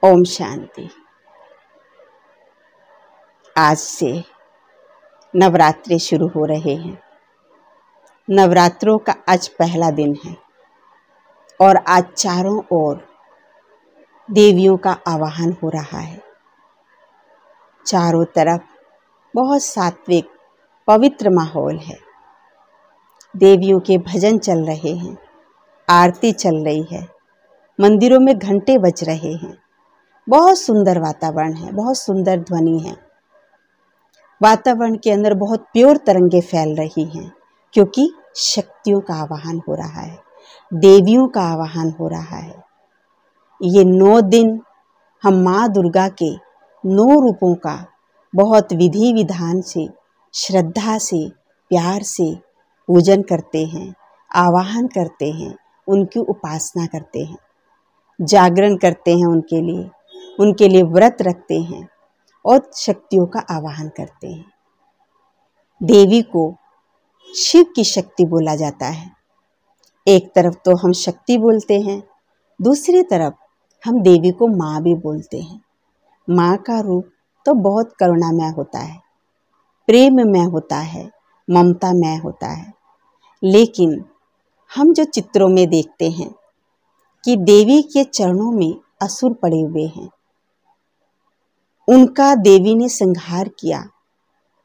ओम शांति। आज से नवरात्रि शुरू हो रहे हैं। नवरात्रों का आज पहला दिन है और आज चारों ओर देवियों का आवाहन हो रहा है। चारों तरफ बहुत सात्विक पवित्र माहौल है। देवियों के भजन चल रहे हैं, आरती चल रही है, मंदिरों में घंटे बज रहे हैं। बहुत सुंदर वातावरण है, बहुत सुंदर ध्वनि है। वातावरण के अंदर बहुत प्योर तरंगे फैल रही हैं, क्योंकि शक्तियों का आवाहन हो रहा है, देवियों का आवाहन हो रहा है। ये 9 दिन हम माँ दुर्गा के 9 रूपों का बहुत विधि विधान से, श्रद्धा से, प्यार से पूजन करते हैं, आवाहन करते हैं, उनकी उपासना करते हैं, जागरण करते हैं, उनके लिए व्रत रखते हैं और शक्तियों का आवाहन करते हैं। देवी को शिव की शक्ति बोला जाता है। एक तरफ तो हम शक्ति बोलते हैं, दूसरी तरफ हम देवी को माँ भी बोलते हैं। माँ का रूप तो बहुत करुणामय होता है, प्रेममय होता है, ममतामय होता है। लेकिन हम जो चित्रों में देखते हैं कि देवी के चरणों में असुर पड़े हुए हैं, उनका देवी ने संहार किया,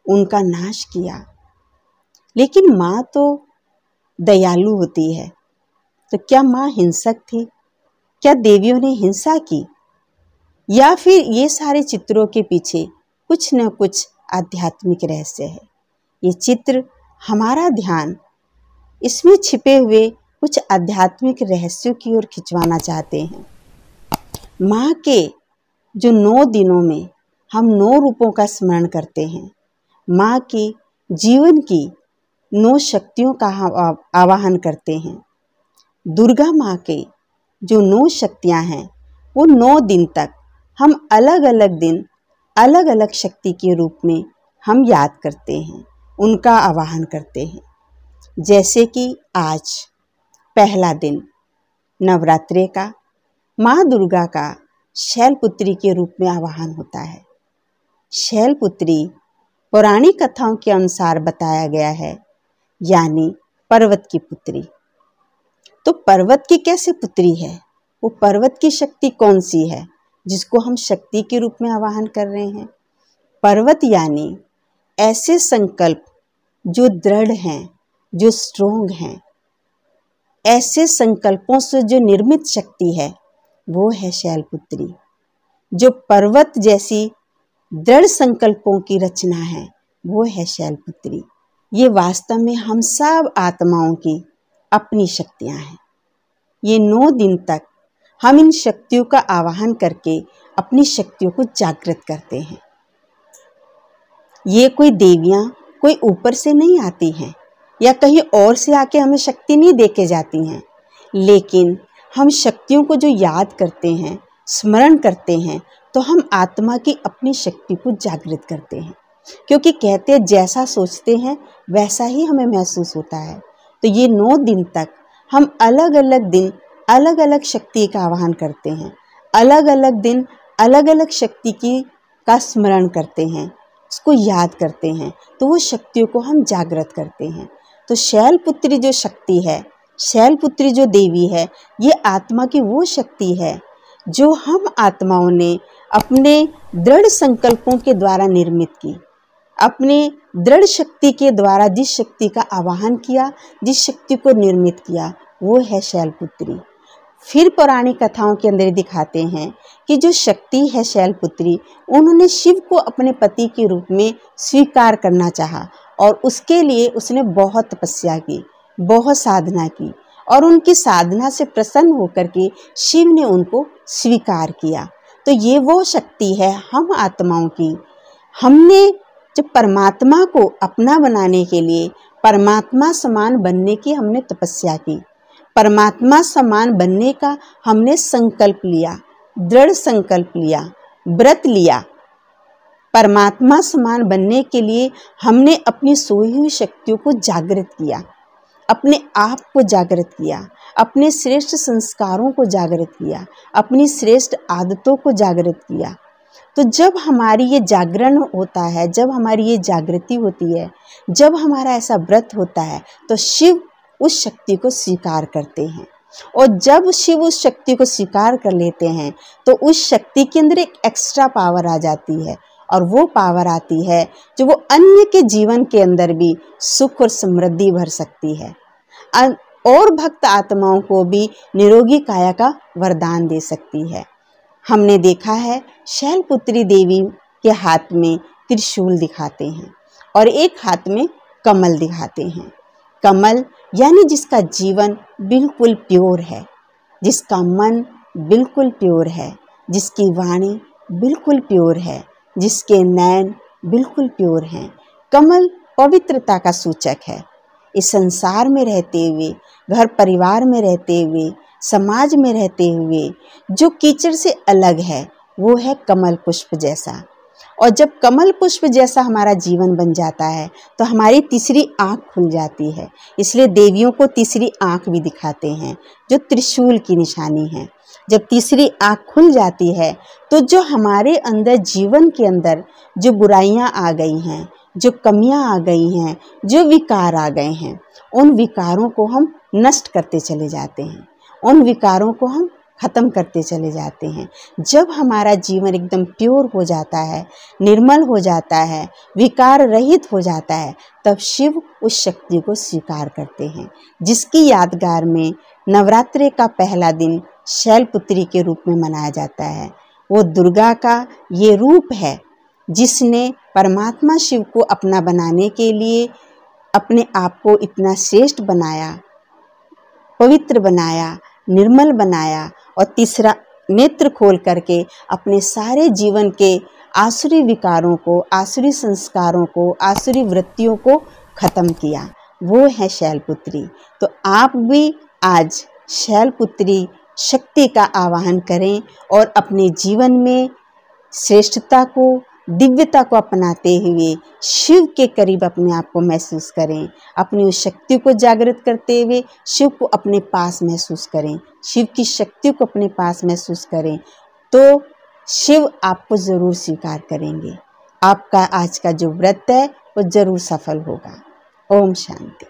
उनका नाश किया। लेकिन माँ तो दयालु होती है, तो क्या माँ हिंसक थी? क्या देवियों ने हिंसा की? या फिर ये सारे चित्रों के पीछे कुछ न कुछ आध्यात्मिक रहस्य है? ये चित्र हमारा ध्यान इसमें छिपे हुए कुछ आध्यात्मिक रहस्यों की ओर खिंचवाना चाहते हैं। माँ के जो 9 दिनों में हम 9 रूपों का स्मरण करते हैं, माँ के जीवन की 9 शक्तियों का आवाहन करते हैं। दुर्गा माँ के जो 9 शक्तियाँ हैं, वो 9 दिन तक हम अलग अलग दिन अलग अलग शक्ति के रूप में हम याद करते हैं, उनका आवाहन करते हैं। जैसे कि आज पहला दिन नवरात्रि का माँ दुर्गा का शैलपुत्री के रूप में आवाहन होता है। शैलपुत्री पौराणिक कथाओं के अनुसार बताया गया है, यानी पर्वत की पुत्री। तो पर्वत की कैसे पुत्री है? वो पर्वत की शक्ति कौन सी है जिसको हम शक्ति के रूप में आवाहन कर रहे हैं? पर्वत यानी ऐसे संकल्प जो दृढ़ हैं, जो स्ट्रोंग हैं, ऐसे संकल्पों से जो निर्मित शक्ति है, वो है शैलपुत्री। जो पर्वत जैसी दृढ़ संकल्पों की रचना है, वो है शैलपुत्री। ये वास्तव में हम सब आत्माओं की अपनी शक्तियां हैं। ये 9 दिन तक हम इन शक्तियों का आवाहन करके अपनी शक्तियों को जागृत करते हैं। ये कोई देवियां कोई ऊपर से नहीं आती हैं या कहीं और से आके हमें शक्ति नहीं दे के जाती हैं, लेकिन हम शक्तियों को जो याद करते हैं, स्मरण करते हैं, तो हम आत्मा की अपनी शक्ति को जागृत करते हैं। क्योंकि कहते हैं जैसा सोचते हैं वैसा ही हमें महसूस होता है। तो ये 9 दिन तक हम अलग अलग दिन अलग अलग शक्ति का आवाहन करते हैं, अलग अलग दिन अलग अलग शक्ति का स्मरण करते हैं, उसको याद करते हैं, तो वो शक्तियों को हम जागृत करते हैं। तो शैलपुत्री जो शक्ति है, शैलपुत्री जो देवी है, ये आत्मा की वो शक्ति है जो हम आत्माओं ने अपने दृढ़ संकल्पों के द्वारा निर्मित की, अपने दृढ़ शक्ति के द्वारा जिस शक्ति का आवाहन किया, जिस शक्ति को निर्मित किया, वो है शैलपुत्री। फिर पौराणिक कथाओं के अंदर दिखाते हैं कि जो शक्ति है शैलपुत्री, उन्होंने शिव को अपने पति के रूप में स्वीकार करना चाहा और उसके लिए उसने बहुत तपस्या की, बहुत साधना की और उनकी साधना से प्रसन्न होकर के शिव ने उनको स्वीकार किया। तो ये वो शक्ति है हम आत्माओं की। हमने जब परमात्मा को अपना बनाने के लिए, परमात्मा समान बनने की हमने तपस्या की, परमात्मा समान बनने का हमने संकल्प लिया, दृढ़ संकल्प लिया, व्रत लिया, परमात्मा समान बनने के लिए हमने अपनी सोई हुई शक्तियों को जागृत किया, अपने आप को जागृत किया, अपने श्रेष्ठ संस्कारों को जागृत किया, अपनी श्रेष्ठ आदतों को जागृत किया। तो जब हमारी ये जागरण होता है, जब हमारी ये जागृति होती है, जब हमारा ऐसा व्रत होता है, तो शिव उस शक्ति को स्वीकार करते हैं। और जब शिव उस शक्ति को स्वीकार कर लेते हैं तो उस शक्ति के अंदर एक एक्स्ट्रा पावर आ जाती है, और वो पावर आती है जो वो अन्य के जीवन के अंदर भी सुख और समृद्धि भर सकती है, और भक्त आत्माओं को भी निरोगी काया का वरदान दे सकती है। हमने देखा है शैलपुत्री देवी के हाथ में त्रिशूल दिखाते हैं और एक हाथ में कमल दिखाते हैं। कमल यानी जिसका जीवन बिल्कुल प्योर है, जिसका मन बिल्कुल प्योर है, जिसकी वाणी बिल्कुल प्योर है, जिसके नयन बिल्कुल प्योर हैं। कमल पवित्रता का सूचक है। इस संसार में रहते हुए, घर परिवार में रहते हुए, समाज में रहते हुए जो कीचड़ से अलग है वो है कमल पुष्प जैसा। और जब कमल पुष्प जैसा हमारा जीवन बन जाता है तो हमारी तीसरी आँख खुल जाती है। इसलिए देवियों को तीसरी आँख भी दिखाते हैं जो त्रिशूल की निशानी है। जब तीसरी आँख खुल जाती है तो जो हमारे अंदर जीवन के अंदर जो बुराइयां आ गई हैं, जो कमियां आ गई हैं, जो विकार आ गए हैं, उन विकारों को हम नष्ट करते चले जाते हैं, उन विकारों को हम खत्म करते चले जाते हैं। जब हमारा जीवन एकदम प्योर हो जाता है, निर्मल हो जाता है, विकार रहित हो जाता है, तब शिव उस शक्ति को स्वीकार करते हैं, जिसकी यादगार में नवरात्रि का पहला दिन शैलपुत्री के रूप में मनाया जाता है। वो दुर्गा का ये रूप है जिसने परमात्मा शिव को अपना बनाने के लिए अपने आप को इतना श्रेष्ठ बनाया, पवित्र बनाया, निर्मल बनाया, और तीसरा नेत्र खोल करके अपने सारे जीवन के आसुरी विकारों को, आसुरी संस्कारों को, आसुरी वृत्तियों को खत्म किया। वो है शैलपुत्री। तो आप भी आज शैलपुत्री शक्ति का आवाहन करें और अपने जीवन में श्रेष्ठता को, दिव्यता को अपनाते हुए शिव के करीब अपने आप को महसूस करें। अपनी उस शक्ति को जागृत करते हुए शिव को अपने पास महसूस करें, शिव की शक्ति को अपने पास महसूस करें, तो शिव आपको ज़रूर स्वीकार करेंगे। आपका आज का जो व्रत है वो ज़रूर सफल होगा। ओम शांति।